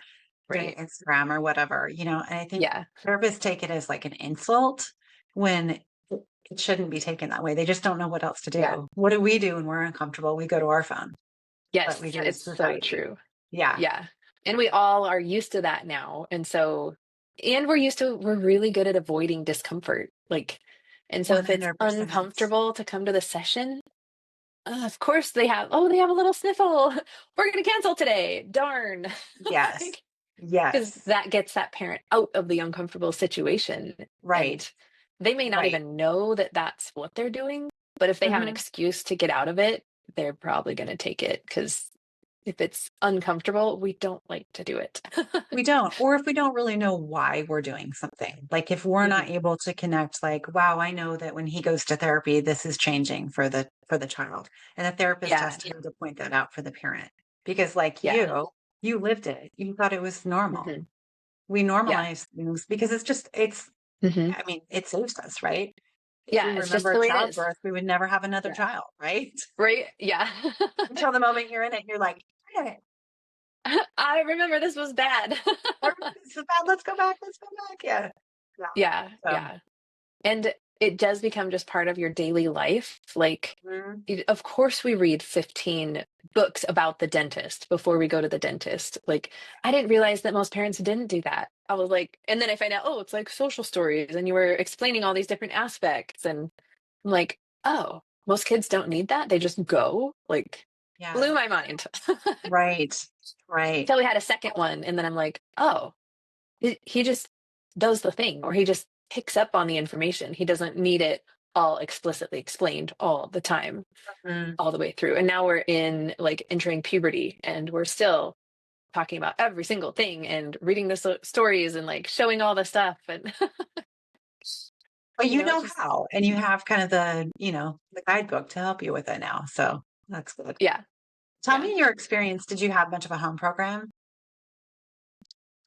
doing Right. Instagram or whatever, and I think Yeah. therapists take it as like an insult when it shouldn't be taken that way. They just don't know what else to Yeah. do. What do we do when we're uncomfortable? We go to our phone. What we Yes. do as It's so society. true. Yeah. Yeah. And we all are used to that now. And we're really good at avoiding discomfort. And so if it's 100%. uncomfortable to come to the session, of course they have a little sniffle. We're going to cancel today. Darn. Yes. Like, because Yes. that gets that parent out of the uncomfortable situation. Right. And they may not Right. even know that that's what they're doing. But if they have an Mhm. excuse to get out of it, they're probably going to take it because if it's uncomfortable, we don't like to do it. We don't. Or if we don't really know why we're doing something. Like if we're not Mhm. able to connect, like, wow, I know that when he goes to therapy, this is changing for the child. And the therapist has Yeah, time to point that out for the parent. Because like yeah, you lived it. You thought it was normal. mhm, We yeah, normalize things because mhm. I mean, it saves us, right? If we Yeah, it's just remember the way it is. childbirth, we would never have another Yeah, child, right? right? Yeah. Until the moment you're in it, you're like, "Hey, I remember this was bad. this is bad. Let's go back. Let's go back." Yeah. Yeah. Yeah, So, yeah. And it does become just part of your daily life. Like, mhm. of course, we read 15 books about the dentist before we go to the dentist. Like, I didn't realize that most parents didn't do that. I was like, and then I find out, oh, it's like social stories, and you were explaining all these different aspects, and I'm like, oh, most kids don't need that. They just go. Like, Yeah. blew my mind. Right. Right. Until we had a second one, and then I'm like, oh, he just does the thing, or he just picks up on the information. He doesn't need it all explicitly explained all the time, Mm. all the way through. And now we're in like entering puberty, and we're still talking about every single thing and reading the stories and like showing all the stuff. And, But you you know, it's know just, how, and you have kind of the guidebook to help you with it now. So that's good. yeah, Tell yeah. me your experience. Did you have much of a home program?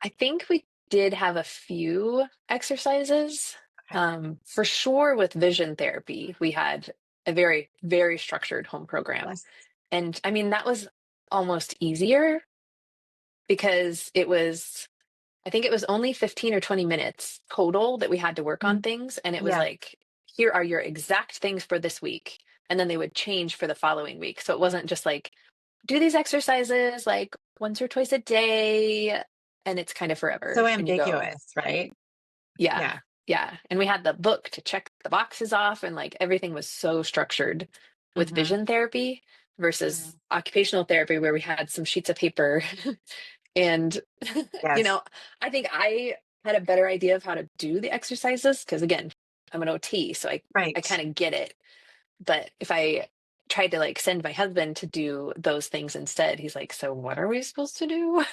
I think we did have a few exercises. Okay. For sure, with vision therapy, we had a very, very structured home program. Yes. And I mean, that was almost easier because I think it was only 15 or 20 minutes total that we had to work on Mm. things. And it was Yeah. like, here are your exact things for this week. And then they would change for the following week. So it wasn't just like, do these exercises like once or twice a day. And it's kind of So forever. And you go, ambiguous, right? yeah, Yeah. yeah. And we had the book to check the boxes off, and like everything was so structured with Hmm. vision therapy Hmm. versus occupational therapy, where we had some sheets of paper. And, you Yes. know, I think I had a better idea of how to do the exercises because, again, I'm an OT, so I Right. kind of get it. But if I tried to like send my husband to do those things instead, he's like, so what are we supposed to do?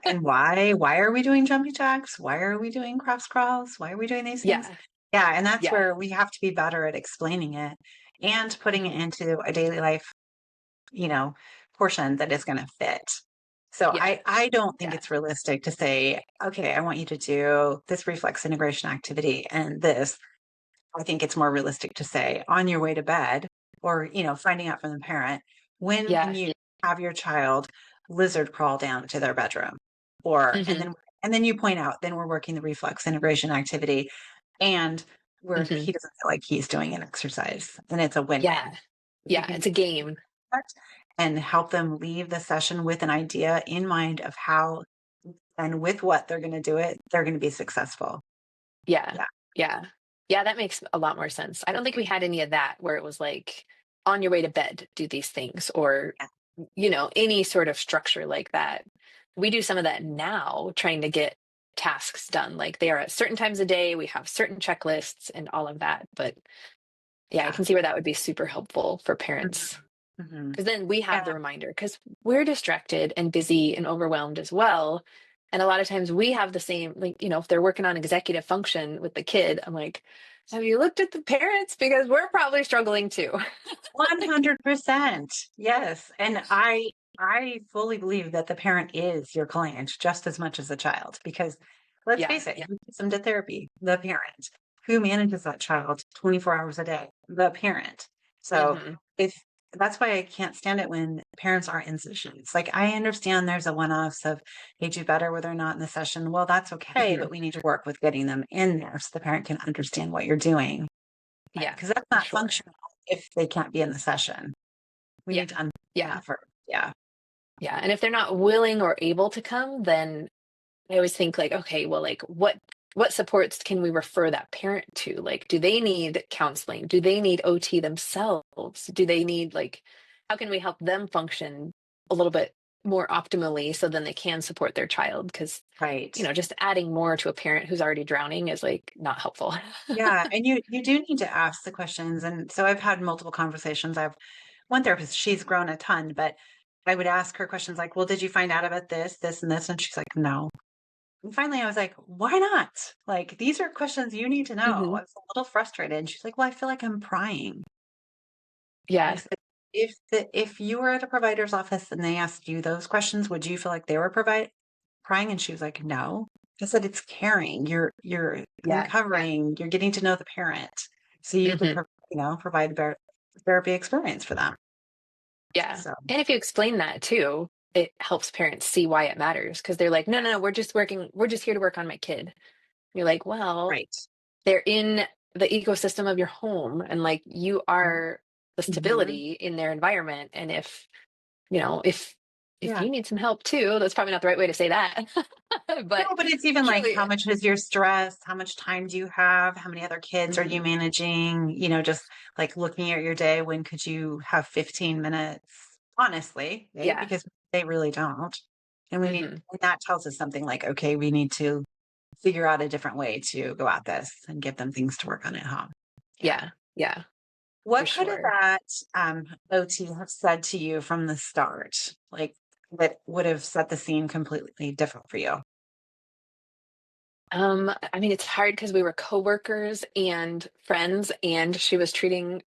And why? Why are we doing jumping jacks? Why are we doing cross crawls? Why are we doing these things? Yeah, Yeah. And that's yeah. where we have to be better at explaining it and putting it Hmm. into a daily life, you know, portion that is going to fit. So Yeah, I don't think yeah. it's realistic to say, okay, I want you to do this reflex integration activity and this. I think it's more realistic to say on your way to bed or, finding out from the parent, when can Yeah. you have your child lizard crawl down to their bedroom? Or, and Hmm. then you point out, then we're working the reflex integration activity and where Hmm. he doesn't feel like he's doing an exercise and it's a Yeah. win-win. If you Yeah. can It's a game. that and help them leave the session with an idea in mind of how and with what they're going to do it, they're going to be successful. Yeah. Yeah. Yeah. Yeah. That makes a lot more sense. I don't think we had any of that where it was like on your way to bed, do these things, or, Yeah. any sort of structure like that. We do some of that now, trying to get tasks done. Like they are at certain times of day, we have certain checklists and all of that. But yeah, I Yeah. can see where that would be super helpful for Mhm. parents. Mhm. Because then we have Yeah. the reminder, because we're distracted and busy and overwhelmed as well. And a lot of times we have the same, like, if they're working on executive function with the kid, I'm like, have you looked at the parents? Because we're probably struggling too. 100%. Yes. And I fully believe that the parent is your client just as much as the child because let's Yeah. face it, who takes them to therapy? The parent. Who manages that child 24 hours a day? The parent. So Hmm. if that's why I can't stand it when parents aren't in sessions. Like I understand there's a one-offs of hey, do better where they're not in the session. Well, that's okay, Hmm. but we need to work with getting them in there so the parent can understand what you're doing. Yeah, Because that's for not sure. functional if they can't be in the session. We Yeah. need to understand Yeah. that first. Yeah. Yeah. And if they're not willing or able to come, then I always think like, okay, well, like what supports can we refer that parent to? Like, do they need counseling? Do they need OT themselves? Do they need like, how can we help them function a little bit more optimally so then they can support their child? Because, Right. just adding more to a parent who's already drowning is like not helpful. Yeah. And you do need to ask the questions. And so I've had multiple conversations. I've one therapist, she's grown a ton, but I would ask her questions like, well, did you find out about this, this, and this? And she's like, no. And finally I was like, why not? Like, these are questions you need to know. Hmm. I was a little frustrated. And she's like, well, I feel like I'm prying. I Yeah. said, if you were at a provider's office and they asked you those questions, would you feel like they were prying? And she was like, no. I said, it's caring. You're Yeah. uncovering, you're getting to know the parent. So you can Hmm. provide a better therapy experience for them. Yeah. So And if you explain that too, it helps parents see why it matters, because they're like, no, no, no, we're just here to work on my kid. You're like, well, right. they're in the ecosystem of your home, and like you are the Mm-hmm. stability in their environment. And if if Yeah. you need some help too, that's probably not the right way to say that. But No, but it's even like truly, how much is your stress? How much time do you have? How many other kids are you mhm, managing? Just like looking at your day, when could you have 15 minutes? Honestly, right? yeah. Because they really don't. And Hmm. and that tells us something like, okay, we need to figure out a different way to go at this and give them things to work on at home. Yeah. Yeah. Yeah, for What could have sure. that OT have said to you from the start? Like that would have set the scene completely different for you. I mean, it's hard because we were coworkers and friends, and she was treating my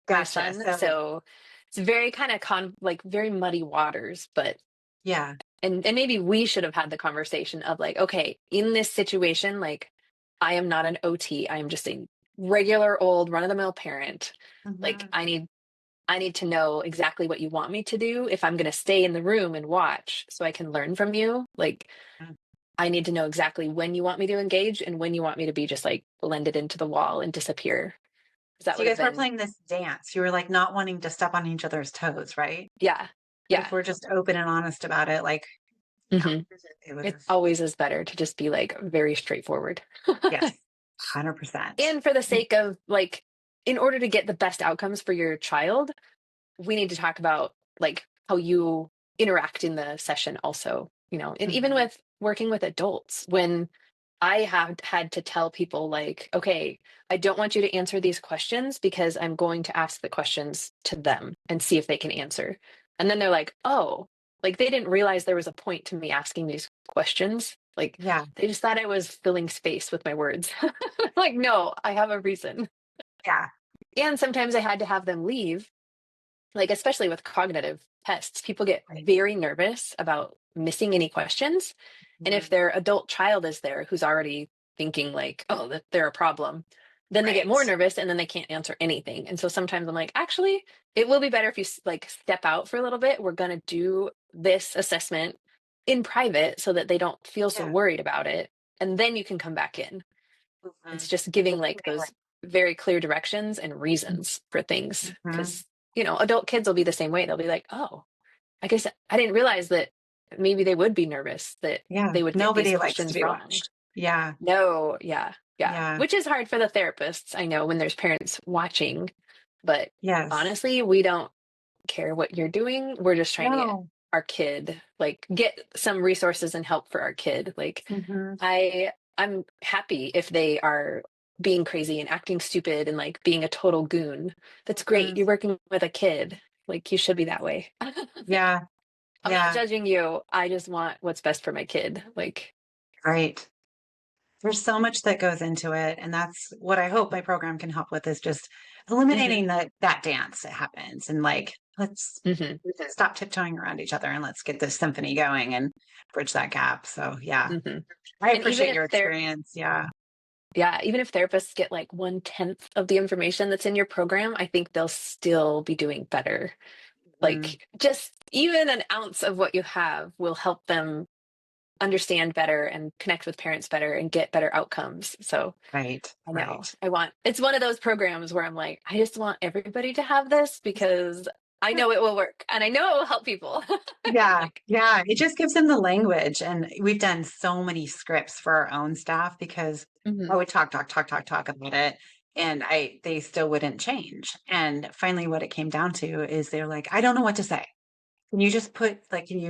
Gotcha. son, So so it's very kind of like very muddy waters. But yeah. and maybe we should have had the conversation of like, okay, in this situation, like I am not an OT. I am just a regular old run-of-the-mill parent. Like Mhm. I need to know exactly what you want me to do if I'm going to stay in the room and watch so I can learn from you. Like I need to know exactly when you want me to engage and when you want me to be just like blended into the wall and disappear. 'Cause that So would you have guys were been, playing this dance. You were like not wanting to step on each other's toes, right? yeah, But yeah. if we're just open and honest about it, like, yeah, Hmm. it would It have, always is better to just be like very straightforward. yes, 100%. And for the sake of like, in order to get the best outcomes for your child, we need to talk about like how you interact in the session also, and even Mhm. with working with adults, when I have had to tell people like, okay, I don't want you to answer these questions because I'm going to ask the questions to them and see if they can answer. And then they're like, oh, like they didn't realize there was a point to me asking these questions. Like Yeah, they just thought I was filling space with my words. Like, no, I have a reason. yeah, And sometimes I had to have them leave, like especially with cognitive tests, people get right. very nervous about missing any questions. And if Mhm. their adult child is there who's already thinking like, oh, that they're a problem, then they get Right. more nervous and then they can't answer anything. And so sometimes I'm like, actually, it will be better if you like step out for a little bit. We're going to do this assessment in private so that they don't feel so Yeah. worried about it. And then you can come back in. It's Mhm. just giving like those very clear directions and reasons for things. Mhm. Because, adult kids will be the same way. They'll be like, oh, I guess I didn't realize that maybe they would be nervous that Yeah. they would get these Nobody likes to questions be wrong. watched. Yeah. No, yeah, yeah. Yeah. Which is hard for the therapists, I know, when there's parents watching. But Yes. honestly, we don't care what you're doing. We're just trying to get No. our kid, like, get some resources and help for our kid. Like, Mhm. I'm happy if they are being crazy and acting stupid and like being a total goon. That's great. Mhm. You're working with a kid. Like you should be that way. Like Yeah. I'm not Yeah. judging you. I just want what's best for my kid. Like, Right. There's so much that goes into it, and that's what I hope my program can help with, is just hmm eliminating that dance that happens, and like hmm let's stop tiptoeing around each other and let's get this symphony going and bridge that gap. So yeah, hmm I and even appreciate if your they're experience. Yeah. yeah, even if therapists get like 1/10 of the information that's in your program, I think they'll still be doing better. Mm, Like just even an ounce of what you have will help them understand better and connect with parents better and get better outcomes. So right. I know Right. it's one of those programs where I'm like, I just want everybody to have this because I know it will work and I know it will help people. Yeah. Like, Yeah. It just gives them the language. And we've done so many scripts for our own staff because I mhm, would talk, talk, talk, talk, talk about it. And they still wouldn't change. And finally, what it came down to is they're like, I don't know what to say. Can you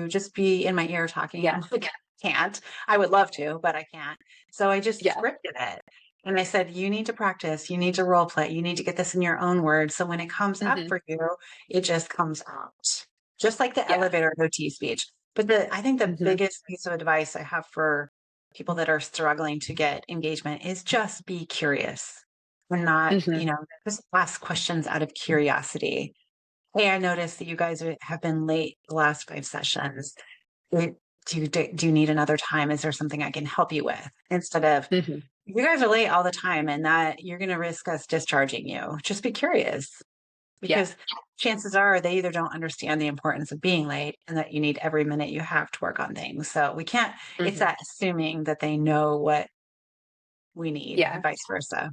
just be in my ear talking? I'm yeah, like, I can't. I would love to, but I can't. So I just yeah, scripted it. And I said, you need to practice, you need to role play, you need to get this in your own words. So when it comes up hmm for you, it just comes out. Just like the yeah, elevator OT speech. But I think the hmm biggest piece of advice I have for people that are struggling to get engagement is just be curious. And not, hmm just ask questions out of curiosity. Hey, I noticed that you guys have been late the last 5 sessions. Do you need another time? Is there something I can help you with? Instead of, hmm you guys are late all the time and that you're going to risk us discharging you. Just be curious, yeah, because chances are they either don't understand the importance of being late and that you need every minute you have to work on things. So we can't, it's hmm that assuming that they know what we need and yeah, vice versa.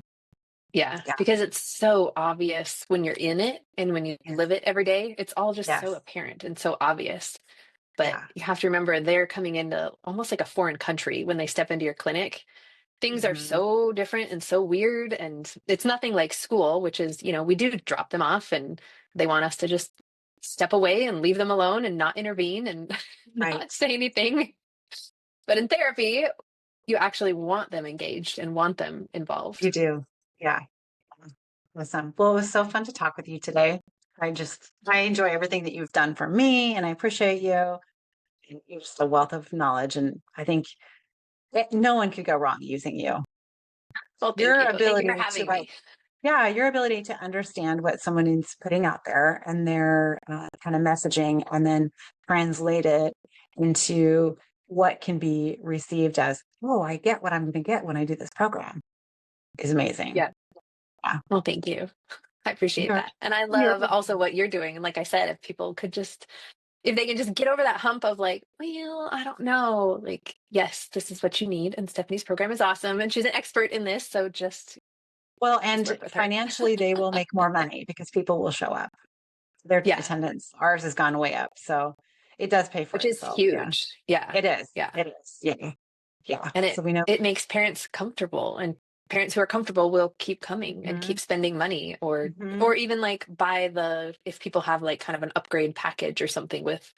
yeah. Yeah. Because it's so obvious when you're in it and when you Yes. live it every day. It's all just so Yes. apparent and so obvious. But Yeah. you have to remember they're coming into almost like a foreign country when they step into your clinic. Things are Mhm. so different and so weird. And it's nothing like school, which is, we do drop them off and they want us to just step away and leave them alone and not intervene and Right. not say anything. But in therapy, you actually want them engaged and want them involved. You do. Yeah. Awesome. Well, it was so fun to talk with you today. I enjoy everything that you've done for me and I appreciate you. And you're just a wealth of knowledge. And I think no one could go wrong using you. Well, thank Your you. Thank you for ability to having me. yeah, your ability to understand what someone is putting out there and their kind of messaging and then translate it into what can be received as, oh, I get what I'm going to get when I do this program is amazing. Yeah. Yeah. Well, thank you. I appreciate You're, that. And I you're love also what you're doing. And like I said, if people could just, if they can just get over that hump of like, well, I don't know, like, yes, this is what you need. And Stephanie's program is awesome. And she's an expert in this. So well, just and work with her. financially, they will make more money because people will show up. Their Yeah. attendance, ours has gone way up. So it does pay for Which is itself. Yeah, huge. Yeah. it is. Yeah. It is. Yeah. Yeah. And So we know. it makes parents comfortable, and parents who are comfortable will keep coming and Mhm, keep spending money, or mhm, even like buy the, if people have like kind of an upgrade package or something with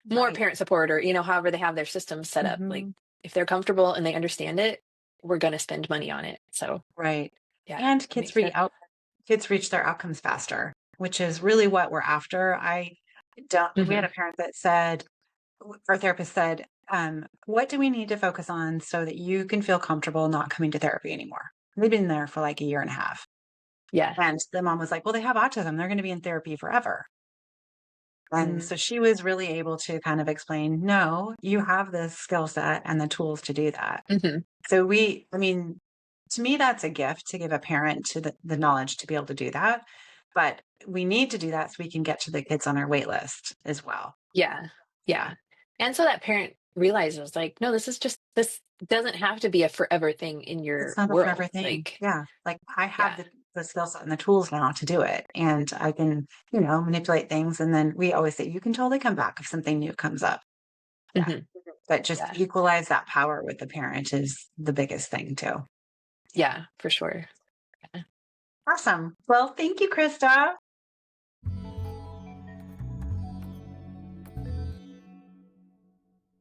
more right. parent support, or however they have their systems set up, like Mhm. if they're comfortable and they understand it, we're going to spend money on it. So Right. yeah, And it makes it. kids reach their outcomes faster, which is really what we're after. We had Hmm. a parent that said, our therapist said, what do we need to focus on so that you can feel comfortable not coming to therapy anymore? They've been there for like a year and a half. Yeah. And the mom was like, well, they have autism. They're going to be in therapy forever. And Mm. so she was really able to kind of explain, no, you have the skill set and the tools to do that. Hmm. So I mean, to me, that's a gift to give a parent to the knowledge to be able to do that. But we need to do that so we can get to the kids on our wait list as well. Yeah. Yeah. Yeah. And so that parent realizes like, no, this doesn't have to be a forever thing in It's your not a forever world. thing. Like, Yeah. Like I have yeah. the skill set and the tools now to do it. And I can, manipulate things. And then we always say, you can totally come back if something new comes up. Yeah. Hmm. But just Yeah. equalize that power with the parent is the biggest thing too. Yeah. Yeah, for sure. Awesome. Well, thank you, Krista.